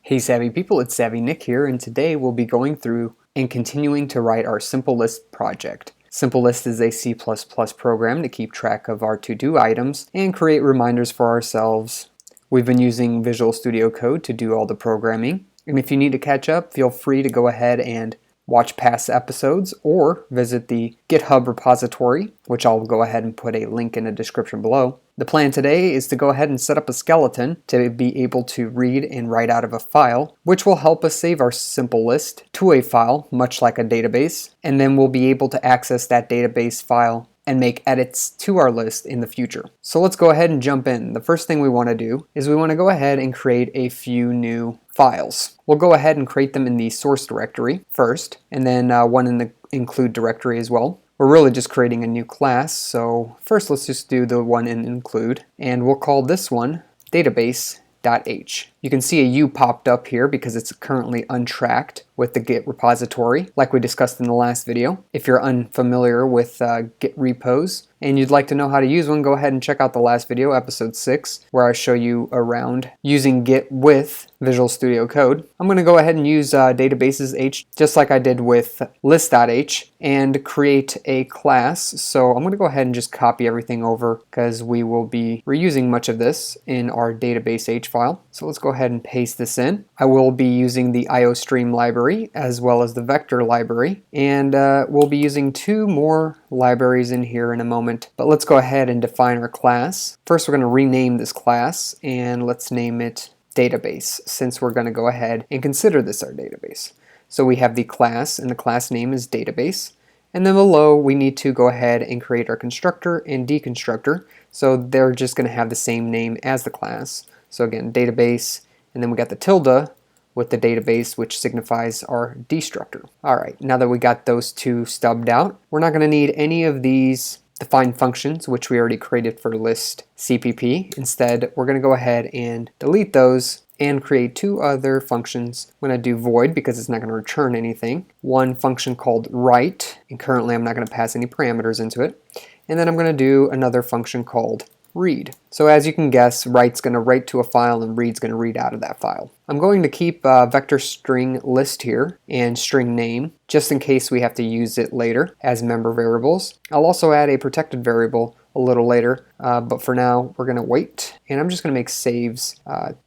Hey Savvy people, it's Savvy Nick here, and today we'll be going through and continuing to write our Simple List project. Simple List is a C++ program to keep track of our to-do items and create reminders for ourselves. We've been using Visual Studio Code to do all the programming, and if you need to catch up, feel free to go ahead and watch past episodes or visit the GitHub repository, which I'll go ahead and put a link in the description below. The plan today is to go ahead and set up a skeleton to be able to read and write out of a file, which will help us save our simple list to a file, much like a database, and then we'll be able to access that database file and make edits to our list in the future. So let's go ahead and jump in. The first thing we want to do is we want to go ahead and create a few new files. We'll go ahead and create them in the source directory first, and then one in the include directory as well. We're really just creating a new class, so first let's just do the one in include, and we'll call this one database.h. You can see a U popped up here because it's currently untracked with the Git repository, like we discussed in the last video. If you're unfamiliar with Git repos and you'd like to know how to use one, go ahead and check out the last video, episode 6, where I show you around using Git with Visual Studio Code. I'm going to go ahead and use databases.h just like I did with list.h and create a class. So I'm going to go ahead and just copy everything over because we will be reusing much of this in our database.h file. So let's go ahead and paste this in. I will be using the fstream library as well as the vector library, and we'll be using two more libraries in here in a moment. But let's go ahead and define our class. First, we're going to rename this class, and let's name it database, since we're going to go ahead and consider this our database. So we have the class, and the class name is database. And then below, we need to go ahead and create our constructor and deconstructor. So they're just going to have the same name as the class. So again, database, and then we got the tilde with the database, which signifies our destructor. All right, now that we got those two stubbed out, we're not going to need any of these defined functions, which we already created for list CPP. Instead, we're going to go ahead and delete those and create two other functions. I'm going to do void because it's not going to return anything. One function called write, and currently I'm not going to pass any parameters into it. And then I'm going to do another function called read. So as you can guess, write's going to write to a file and read's going to read out of that file. I'm going to keep vector string list here and string name just in case we have to use it later as member variables. I'll also add a protected variable a little later, but for now we're going to wait, and I'm just going to make saves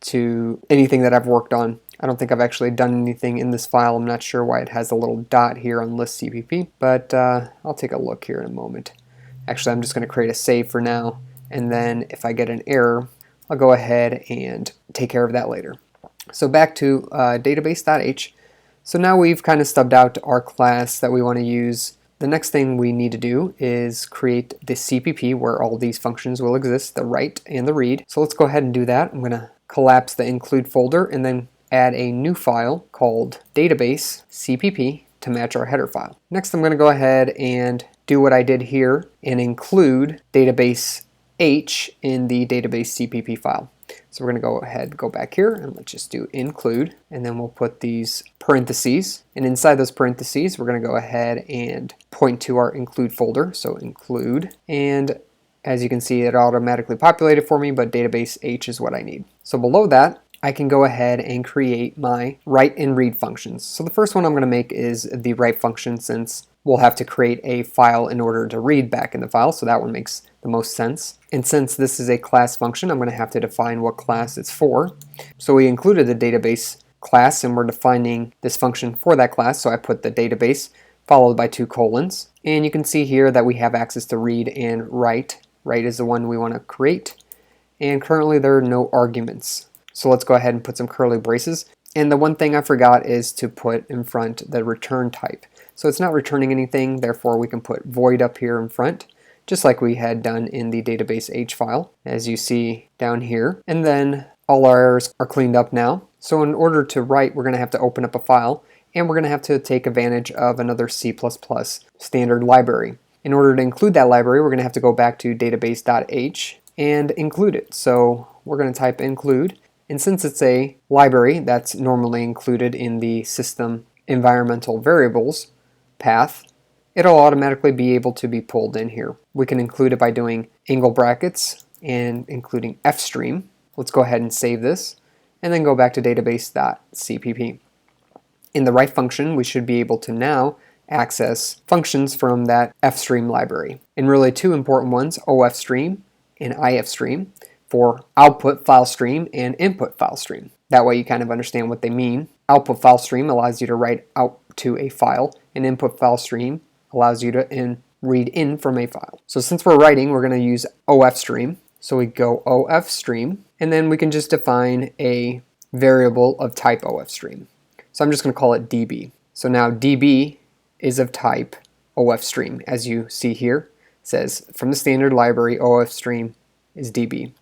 to anything that I've worked on. I don't think I've actually done anything in this file. I'm not sure why it has a little dot here on list CPP, but I'll take a look here in a moment. Actually, I'm just going to create a save for now, and then if I get an error, I'll go ahead and take care of that later. So back to database.h. So now we've kind of stubbed out our class that we want to use. The next thing we need to do is create the CPP where all these functions will exist, the write and the read. So let's go ahead and do that. I'm going to collapse the include folder and then add a new file called database CPP to match our header file. Next, I'm going to go ahead and do what I did here and include database H in the database CPP file. So we're going to go ahead, go back here, and let's just do include, and then we'll put these parentheses, and inside those parentheses we're going to go ahead and point to our include folder, so include, and as you can see it automatically populated for me, but database H is what I need. So below that I can go ahead and create my write and read functions. So the first one I'm going to make is the write function, since we'll have to create a file in order to read back in the file, so that one makes the most sense. And since this is a class function, I'm going to have to define what class it's for. So we included the database class, and we're defining this function for that class, so I put the database followed by 2 colons. And you can see here that we have access to read and write. Write is the one we want to create, and currently there are no arguments. So let's go ahead and put some curly braces. And the one thing I forgot is to put in front the return type. So it's not returning anything, therefore we can put void up here in front, just like we had done in the database H file, as you see down here. And then all our errors are cleaned up now. So in order to write, we're going to have to open up a file, and we're going to have to take advantage of another C++ standard library. In order to include that library, we're going to have to go back to database.h and include it. So we're going to type include, and since it's a library that's normally included in the system environmental variables path, it'll automatically be able to be pulled in here. We can include it by doing angle brackets and including fstream. Let's go ahead and save this. and then go back to database.cpp. In the write function, we should be able to now access functions from that fstream library. And really two important ones, ofstream and ifstream, for output file stream and input file stream. That way you kind of understand what they mean. Output file stream allows you to write out to a file, and input file stream allows you to read in from a file. So since we're writing, we're going to use ofstream. So we go ofstream, and then we can just define a variable of type ofstream. So I'm just going to call it db. So now db is of type ofstream. As you see here, it says from the standard library ofstream is db.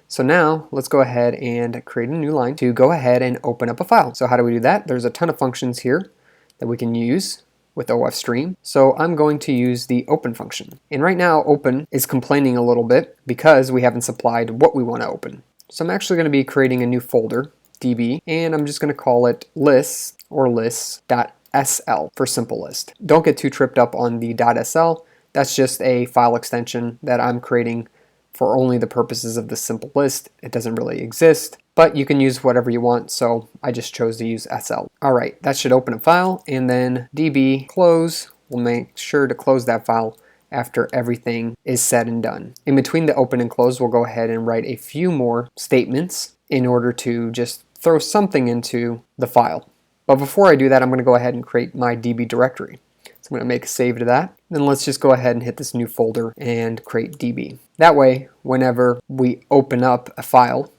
So now let's go ahead and create a new line to go ahead and open up a file. So how do we do that? There's a ton of functions here that we can use with ofstream. So I'm going to use the open function. And right now open is complaining a little bit because we haven't supplied what we want to open. So I'm actually going to be creating a new folder, db, and I'm just going to call it lists or lists.sl for simple list. Don't get too tripped up on the .sl. That's just a file extension that I'm creating for only the purposes of the simple list. It doesn't really exist, but you can use whatever you want, so I just chose to use SL. Alright, that should open a file, and then db close will make sure to close that file after everything is said and done. In between the open and close, we'll go ahead and write a few more statements in order to just throw something into the file. But before I do that, I'm going to go ahead and create my db directory. So I'm going to make a save to that. Then let's just go ahead and hit this new folder and create db. That way, whenever we open up a file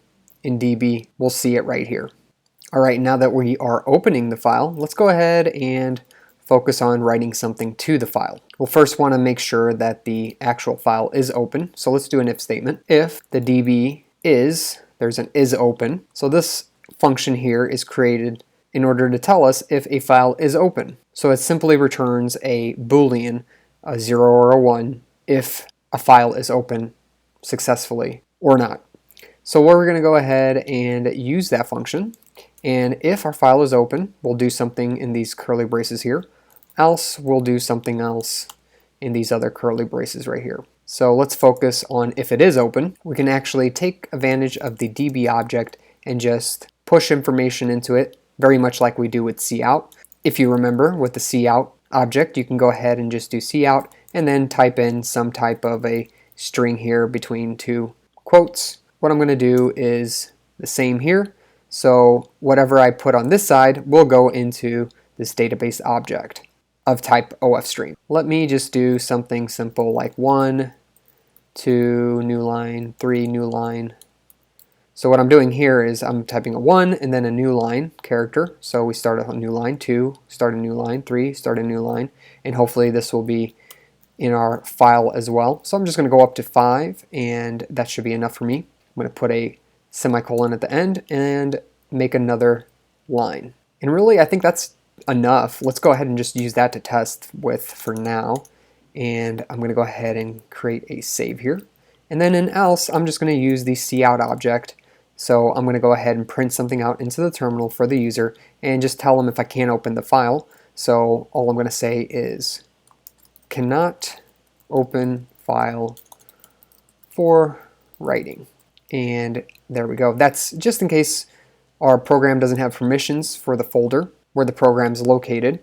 in db, we'll see it right here. Alright, now that we are opening the file, let's go ahead and focus on writing something to the file. We'll first want to make sure that the actual file is open. So let's do an if statement. If the db is, there's an is open. So this function here is created in order to tell us if a file is open. So it simply returns a boolean, a 0 or a 1, if a file is open successfully or not. So we're going to go ahead and use that function, and if our file is open, we'll do something in these curly braces here, else we'll do something else in these other curly braces right here. So let's focus on if it is open. We can actually take advantage of the db object and just push information into it, very much like we do with cout. If you remember, with the cout object, you can go ahead and just do cout and then type in some type of a string here between two quotes. What I'm going to do is the same here. So whatever I put on this side will go into this database object of type ofstream. Let me just do something simple like 1, 2, new line, 3, new line. So what I'm doing here is I'm typing a 1 and then a new line character. So we start a new line, 2, start a new line, 3, start a new line, and hopefully this will be in our file as well. So I'm just going to go up to 5, and that should be enough for me. I'm going to put a semicolon at the end and make another line. And really, I think that's enough. Let's go ahead and just use that to test with for now. And I'm going to go ahead and create a save here. And then in else, I'm just going to use the cout object. So I'm going to go ahead and print something out into the terminal for the user and just tell them if I can't open the file. So all I'm going to say is cannot open file for writing. And there we go. That's just in case our program doesn't have permissions for the folder where the program is located.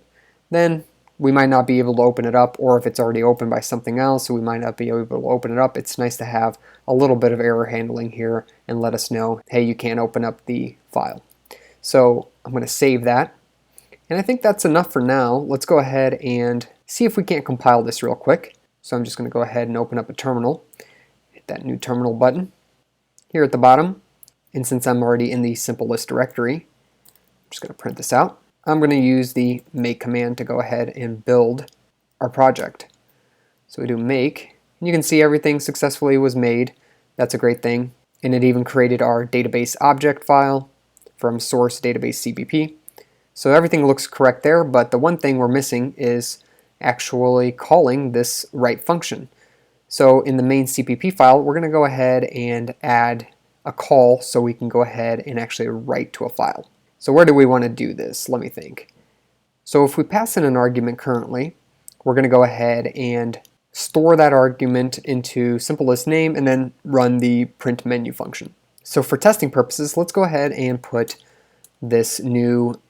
Then we might not be able to open it up, or if it's already opened by something else, so we might not be able to open it up. It's nice to have a little bit of error handling here and let us know, hey, you can't open up the file. So I'm going to save that. And I think that's enough for now. Let's go ahead and see if we can't compile this real quick. So I'm just going to go ahead and open up a terminal. Hit that new terminal button here at the bottom. And since I'm already in the simple list directory, I'm just going to print this out. I'm going to use the make command to go ahead and build our project. So we do make, and you can see everything successfully was made. That's a great thing. And it even created our database object file from source database CPP. So everything looks correct there, but the one thing we're missing is actually calling this write function. So in the main CPP file, we're going to go ahead and add a call so we can go ahead and actually write to a file. So where do we want to do this? Let me think. So if we pass in an argument currently, we're going to go ahead and store that argument into simple list name and then run the print menu function. So for testing purposes, let's go ahead and put this new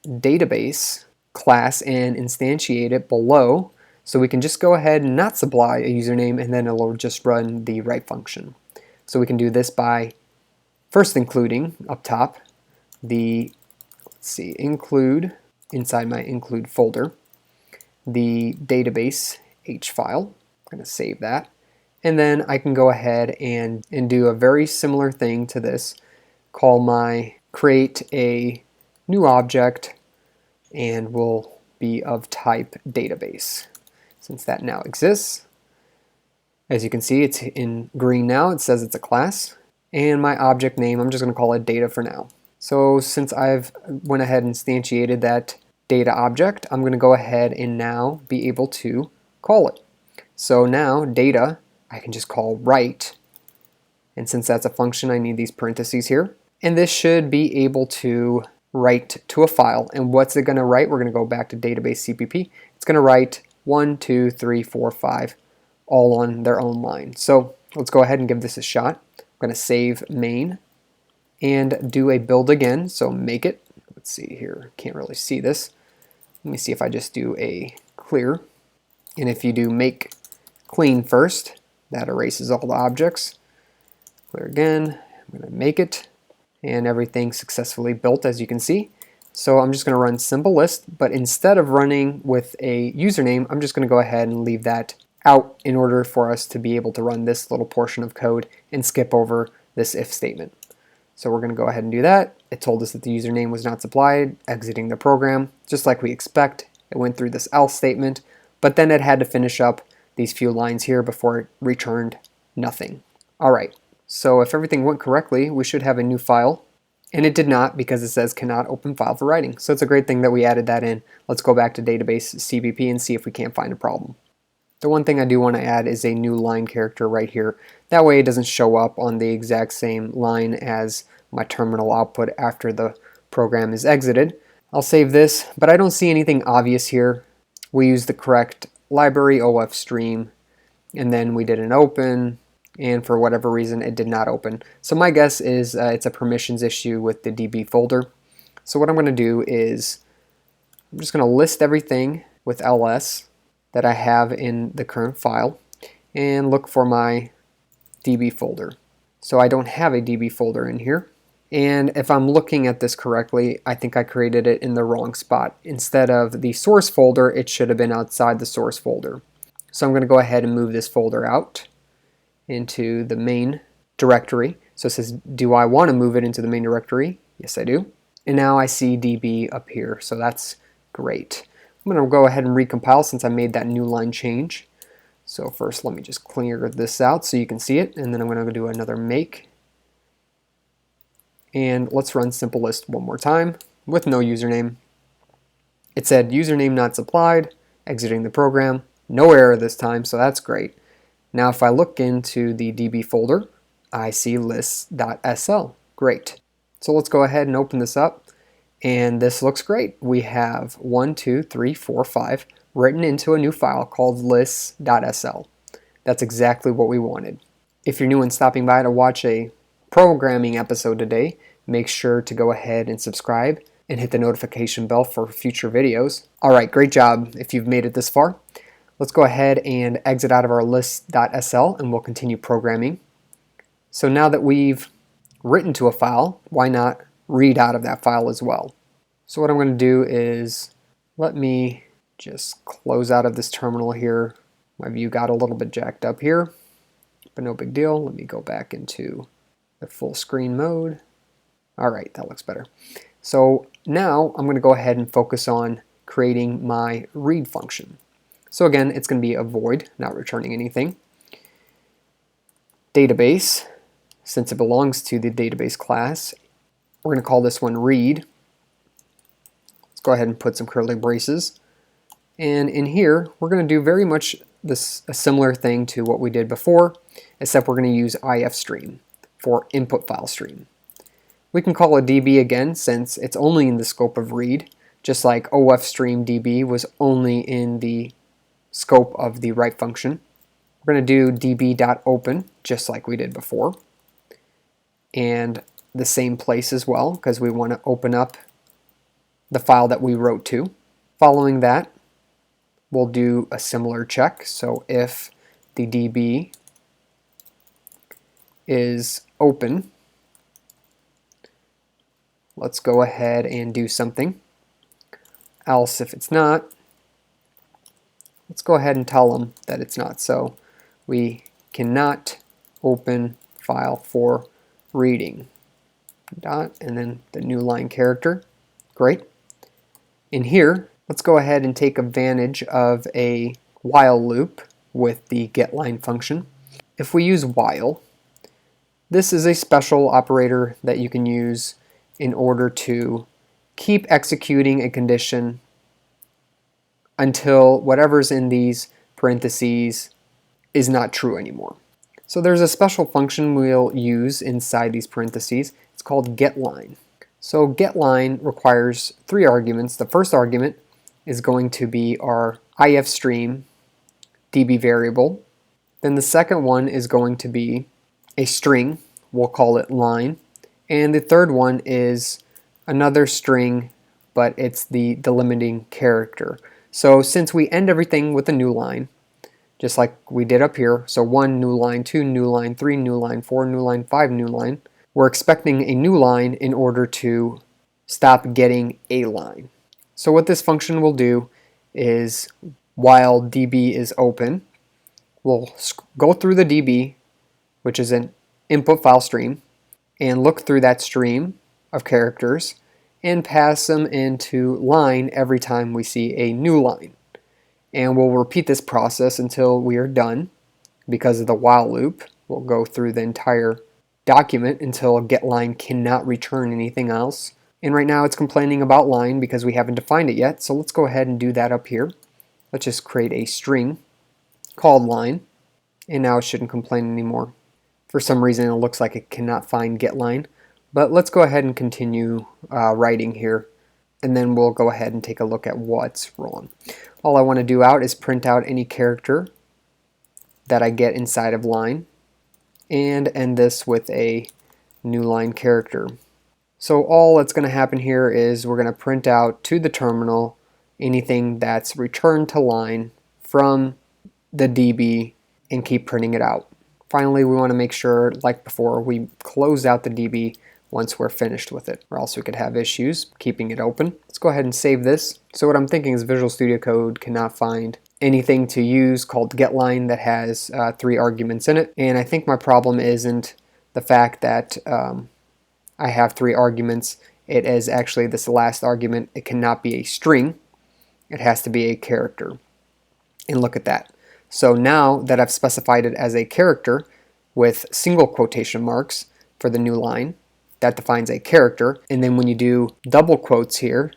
database class and instantiate it below, so we can just go ahead and not supply a username, and then it'll just run the write function. So we can do this by first including up top the, let's see, include, inside my include folder, the database H file. I'm going to save that. And then I can go ahead and do a very similar thing to this, call my create a new object, and will be of type database, since that now exists. As you can see, it's in green now. It says it's a class. And my object name, I'm just going to call it data for now. So since I've went ahead and instantiated that data object, I'm going to go ahead and now be able to call it. So now data, I can just call write. And since that's a function, I need these parentheses here. And this should be able to write to a file. And what's it going to write? We're going to go back to database CPP. It's going to write 1, 2, 3, 4, 5, all on their own line. So let's go ahead and give this a shot. I'm going to save main and do a build again. So make it. Let's see here. Can't really see this. Let me see if I just do a clear. And if you do make clean first, that erases all the objects. Clear again. I'm going to make it. And everything successfully built, as you can see. So I'm just going to run simple list, but instead of running with a username, I'm just going to go ahead and leave that out in order for us to be able to run this little portion of code and skip over this if statement. So we're going to go ahead and do that. It told us that the username was not supplied, exiting the program, just like we expect. It went through this else statement, but then it had to finish up these few lines here before it returned nothing. All right. So if everything went correctly, we should have a new file, and it did not because it says cannot open file for writing. So it's a great thing that we added that in. Let's go back to database CPP and see if we can't find a problem. The one thing I do want to add is a new line character right here. That way it doesn't show up on the exact same line as my terminal output after the program is exited. I'll save this, but I don't see anything obvious here. We used the correct library fstream, and then we did an open, and for whatever reason it did not open. So my guess is it's a permissions issue with the DB folder. So what I'm going to do is I'm just going to list everything with ls that I have in the current file and look for my DB folder. So I don't have a DB folder in here. And if I'm looking at this correctly, I think I created it in the wrong spot. Instead of the source folder, it should have been outside the source folder. So I'm going to go ahead and move this folder out into the main directory. So it says, do I want to move it into the main directory? Yes, I do. And now I see DB up here, so that's great. I'm going to go ahead and recompile since I made that new line change. So first let me just clear this out so you can see it, and then I'm going to do another make. And let's run simple list one more time with no username. It said username not supplied, exiting the program. No error this time, so that's great. Now if I look into the DB folder, I see lists.sl. Great. So let's go ahead and open this up, and this looks great. We have 1, 2, 3, 4, 5 written into a new file called lists.sl. That's exactly what we wanted. If you're new and stopping by to watch a programming episode today, make sure to go ahead and subscribe and hit the notification bell for future videos. Alright, great job if you've made it this far. Let's go ahead and exit out of our list.sl and we'll continue programming. So now that we've written to a file, why not read out of that file as well? So what I'm going to do is let me just close out of this terminal here. My view got a little bit jacked up here, but no big deal. Let me go back into the full screen mode. Alright, that looks better. So now I'm going to go ahead and focus on creating my read function. So again, it's going to be a void, not returning anything. Database, since it belongs to the database class, we're going to call this one read. Let's go ahead and put some curly braces. And in here, we're going to do very much a similar thing to what we did before, except we're going to use fstream for input file stream. We can call it DB again since it's only in the scope of read, just like ofstream DB was only in the scope of the write function. We're going to do db.open just like we did before. and the same place as well, because we want to open up the file that we wrote to. Following that, we'll do a similar check. So if the DB is open, let's go ahead and do something. Else, if it's not, let's go ahead and tell them that it's not. So we cannot open file for reading. Dot, and then the new line character. Great. In here, let's go ahead and take advantage of a while loop with the getLine function. If we use while, this is a special operator that you can use in order to keep executing a condition until whatever's in these parentheses is not true anymore. So there's a special function we'll use inside these parentheses. It's called getLine. So getLine requires 3 arguments. The first argument is going to be our fstream DB variable. Then the second one is going to be a string. We'll call it line. And the third one is another string, but it's the delimiting character. So since we end everything with a new line, just like we did up here, so 1 new line, 2 new line, 3 new line, 4 new line, 5 new line, we're expecting a new line in order to stop getting a line. So what this function will do is, while DB is open, we'll go through the DB, which is an input file stream, and look through that stream of characters and pass them into line every time we see a new line. And we'll repeat this process until we are done. Because of the while loop, we'll go through the entire document until getLine cannot return anything else. And right now it's complaining about line because we haven't defined it yet, so let's go ahead and do that up here. Let's just create a string called line, and now it shouldn't complain anymore. For some reason it looks like it cannot find getLine, but let's go ahead and continue writing here, and then we'll go ahead and take a look at what's wrong. All I want to do out is print out any character that I get inside of line, and end this with a new line character. So all that's going to happen here is we're going to print out to the terminal anything that's returned to line from the DB and keep printing it out. Finally, we want to make sure, like before, we close out the DB once we're finished with it, or else we could have issues keeping it open. Let's go ahead and save this. So what I'm thinking is Visual Studio Code cannot find anything to use called getLine that has 3 arguments in it, and I think my problem isn't the fact that I have 3 arguments. It is actually this last argument. It cannot be a string. It has to be a character. And look at that. So now that I've specified it as a character with single quotation marks for the new line, that defines a character. And then when you do double quotes here,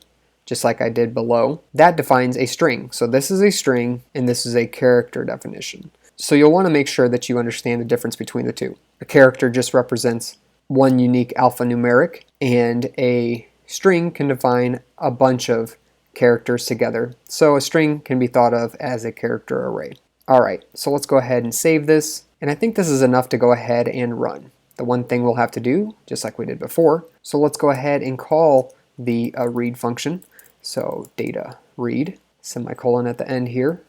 just like I did below, that defines a string. So this is a string and this is a character definition. So you'll want to make sure that you understand the difference between the two. A character just represents one unique alphanumeric, and a string can define a bunch of characters together. So a string can be thought of as a character array. Alright, so let's go ahead and save this, and I think this is enough to go ahead and run. The one thing we'll have to do, just like we did before, so let's go ahead and call the read function. So data read, semicolon at the end here,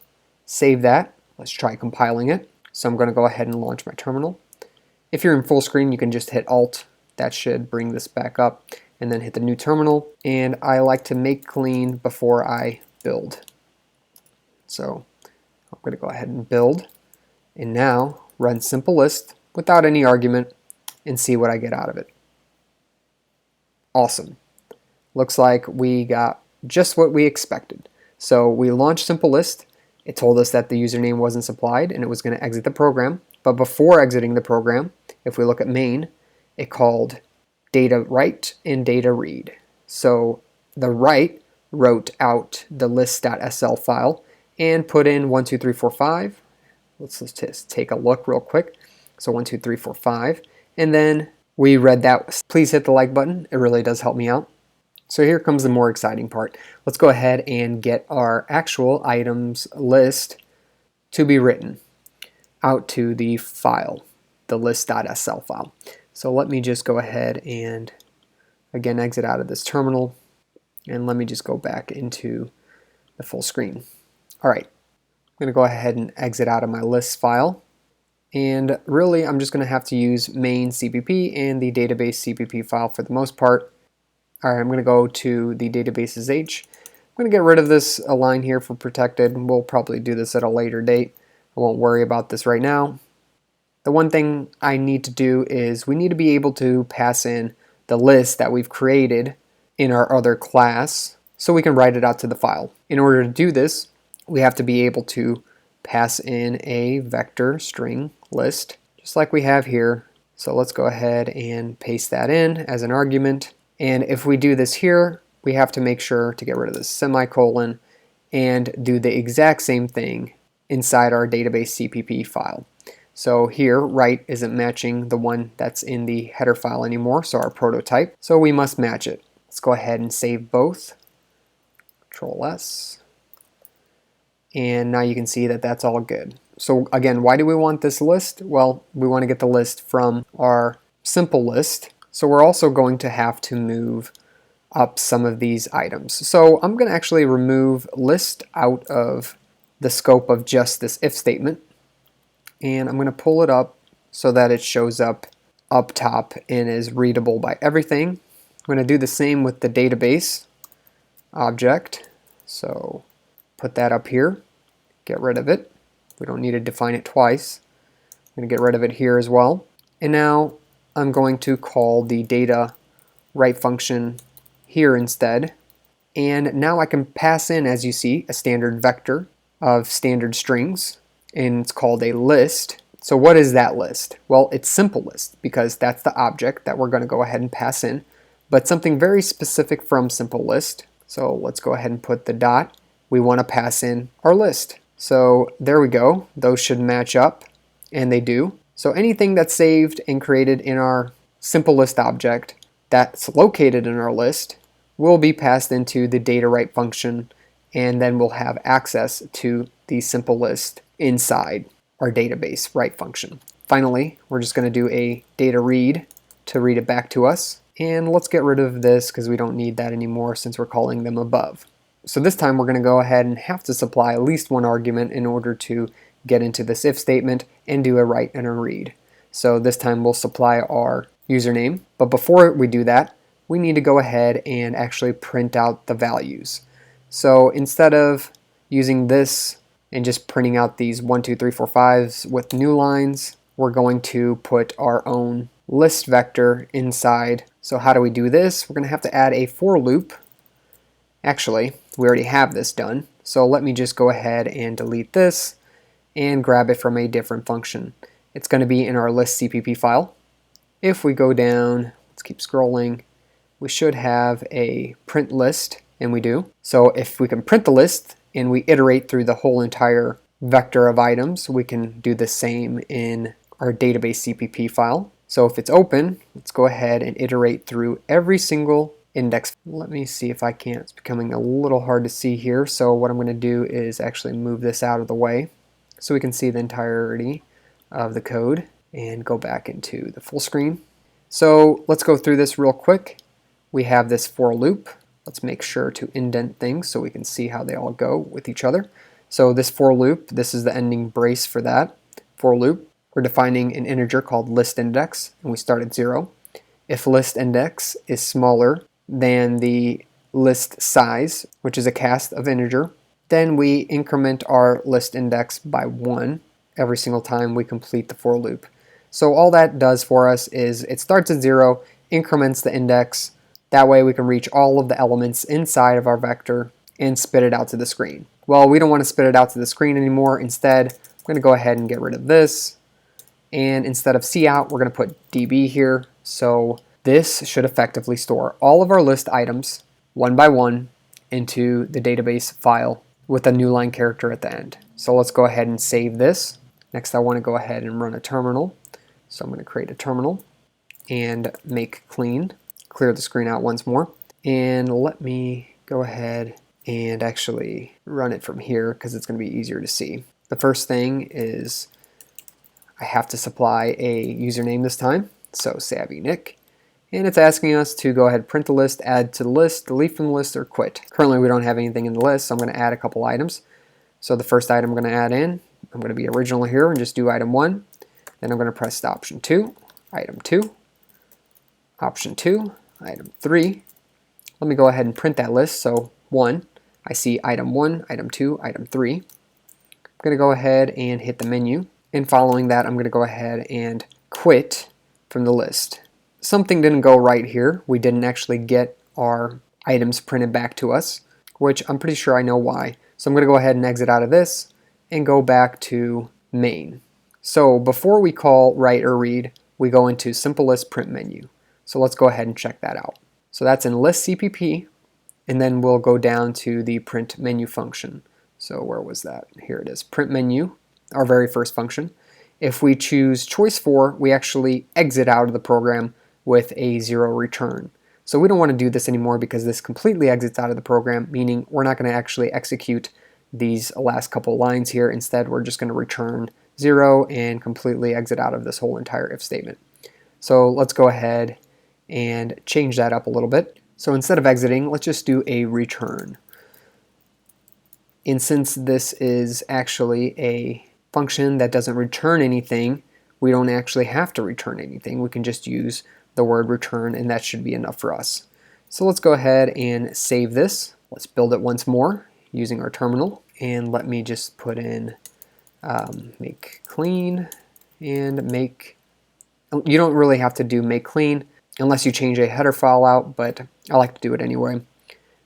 save that. Let's try compiling it. So I'm going to go ahead and launch my terminal. If you're in full screen, you can just hit Alt. That should bring this back up, and then hit the new terminal. And I like to make clean before I build. So I'm going to go ahead and build, and now run simple list without any argument and see what I get out of it. Awesome. Looks like we got just what we expected. So we launched simple list. It told us that the username wasn't supplied and it was going to exit the program. But before exiting the program, if we look at main, it called data write and data read. So the write wrote out the list.sl file and put in 1, 2, 3, 4, 5. Let's just take a look real quick. So 1, 2, 3, 4, 5. And then we read that. Please hit the like button. It really does help me out. So here comes the more exciting part. Let's go ahead and get our actual items list to be written out to the file, the list.sl file. So let me just go ahead and again exit out of this terminal, and let me just go back into the full screen. All right, I'm going to go ahead and exit out of my lists file, and really I'm just going to have to use main CPP and the database CPP file for the most part. All right, I'm going to go to the databases H. I'm going to get rid of this line here for protected. We'll probably do this at a later date. I won't worry about this right now. The one thing I need to do is we need to be able to pass in the list that we've created in our other class so we can write it out to the file. In order to do this, we have to be able to pass in a vector string list, just like we have here. So let's go ahead and paste that in as an argument. And if we do this here, we have to make sure to get rid of this semicolon and do the exact same thing inside our database CPP file. So here, right isn't matching the one that's in the header file anymore, so our prototype. So we must match it. Let's go ahead and save both. Control S. And now you can see that that's all good. So again, why do we want this list? Well, we want to get the list from our simple list. So we're also going to have to move up some of these items. So I'm going to actually remove list out of the scope of just this if statement. And I'm going to pull it up so that it shows up top and is readable by everything. I'm going to do the same with the database object. So put that up here, get rid of it. We don't need to define it twice. I'm going to get rid of it here as well. And now I'm going to call the data write function here instead. And now I can pass in, as you see, a standard vector of standard strings, and it's called a list. So what is that list? Well, it's simple list because that's the object that we're going to go ahead and pass in, but something very specific from simple list. So let's go ahead and put the dot. We want to pass in our list. So there we go. Those should match up, and they do. So anything that's saved and created in our simple list object that's located in our list will be passed into the data write function, and then we'll have access to the simple list inside our database write function. Finally, we're just going to do a data read to read it back to us. And let's get rid of this because we don't need that anymore since we're calling them above. So this time we're going to go ahead and have to supply at least one argument in order to get into this if statement and do a write and a read. So this time we'll supply our username. But before we do that, we need to go ahead and actually print out the values. So instead of using this and just printing out these 1, 2, 3, 4, 5s with new lines, we're going to put our own list vector inside. So how do we do this? We're going to have to add a for loop. Actually, we already have this done. So let me just go ahead and delete this and grab it from a different function. It's going to be in our list CPP file. If we go down, let's keep scrolling, we should have a print list, and we do. So if we can print the list and we iterate through the whole entire vector of items, we can do the same in our database CPP file. So if it's open, let's go ahead and iterate through every single index. Let me see if I can. It's becoming a little hard to see here. So what I'm going to do is actually move this out of the way so we can see the entirety of the code and go back into the full screen. So let's go through this real quick. We have this for loop. Let's make sure to indent things so we can see how they all go with each other. So this for loop, this is the ending brace for that for loop. We're defining an integer called list index, and we start at 0. If list index is smaller than the list size, which is a cast of integer, then we increment our list index by 1 every single time we complete the for loop. So all that does for us is it starts at 0, increments the index. That way we can reach all of the elements inside of our vector and spit it out to the screen. Well, we don't want to spit it out to the screen anymore. Instead, I'm going to go ahead and get rid of this. And instead of cout, we're going to put db here. So this should effectively store all of our list items one by one into the database file with a new line character at the end. So let's go ahead and save this. Next, I want to go ahead and run a terminal. So I'm going to create a terminal and make clean. Clear the screen out once more. And let me go ahead and actually run it from here because it's going to be easier to see. The first thing is I have to supply a username this time. so Savvy Nick. And it's asking us to go ahead and print the list, add to the list, delete from the list, or quit. Currently we don't have anything in the list, so I'm going to add a couple items. So the first item I'm going to add in, I'm going to be original here and just do item 1. Then I'm going to press option 2, item 2, option 2, item 3. Let me go ahead and print that list. So 1, I see item 1, item 2, item 3. I'm going to go ahead and hit the menu. And following that, I'm going to go ahead and quit from the list. Something didn't go right here. We didn't actually get our items printed back to us, which I'm pretty sure I know why. So I'm going to go ahead and exit out of this and go back to main. So before we call write or read, we go into simple list print menu. So let's go ahead and check that out. So that's in list CPP, and then we'll go down to the print menu function. So where was that? Here it is, print menu, our very first function. If we choose choice 4, we actually exit out of the program with a 0 return. So we don't want to do this anymore because this completely exits out of the program, meaning we're not going to actually execute these last couple lines here. Instead, we're just going to return 0 and completely exit out of this whole entire if statement. So let's go ahead and change that up a little bit. So instead of exiting, let's just do a return. And since this is actually a function that doesn't return anything, we don't actually have to return anything. We can just use the word return, and that should be enough for us. So let's go ahead and save this. Let's build it once more using our terminal, and let me just put in make clean and make. You don't really have to do make clean unless you change a header file out, but I like to do it anyway.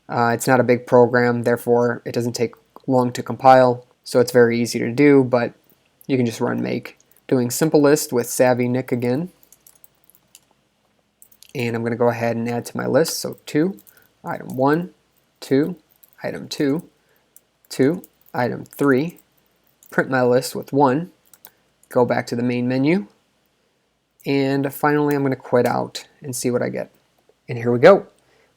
It's not a big program, therefore it doesn't take long to compile, so it's very easy to do, but you can just run make. Doing simple list with Savvy Nick again. And I'm going to go ahead and add to my list. So 2, item 1, 2, item 2, 2, item 3. Print my list with 1. Go back to the main menu. And finally, I'm going to quit out and see what I get. And here we go.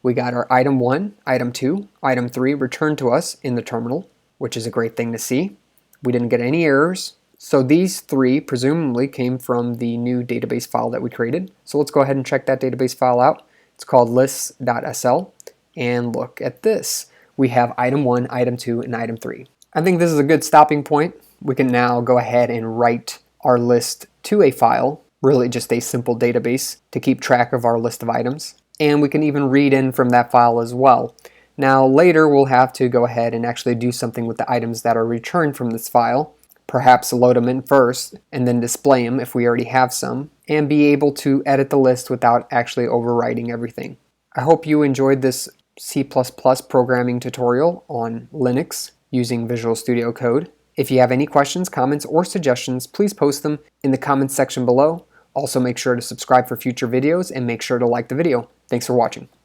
We got our item 1, item 2, item 3 returned to us in the terminal, which is a great thing to see. We didn't get any errors. So these 3 presumably came from the new database file that we created. So let's go ahead and check that database file out. It's called lists.sl. And look at this. We have item 1, item 2, and item 3. I think this is a good stopping point. We can now go ahead and write our list to a file, really just a simple database to keep track of our list of items. And we can even read in from that file as well. Now later we'll have to go ahead and actually do something with the items that are returned from this file. Perhaps load them in first and then display them if we already have some, and be able to edit the list without actually overwriting everything. I hope you enjoyed this C++ programming tutorial on Linux using Visual Studio Code. If you have any questions, comments, or suggestions, please post them in the comments section below. Also make sure to subscribe for future videos and make sure to like the video. Thanks for watching.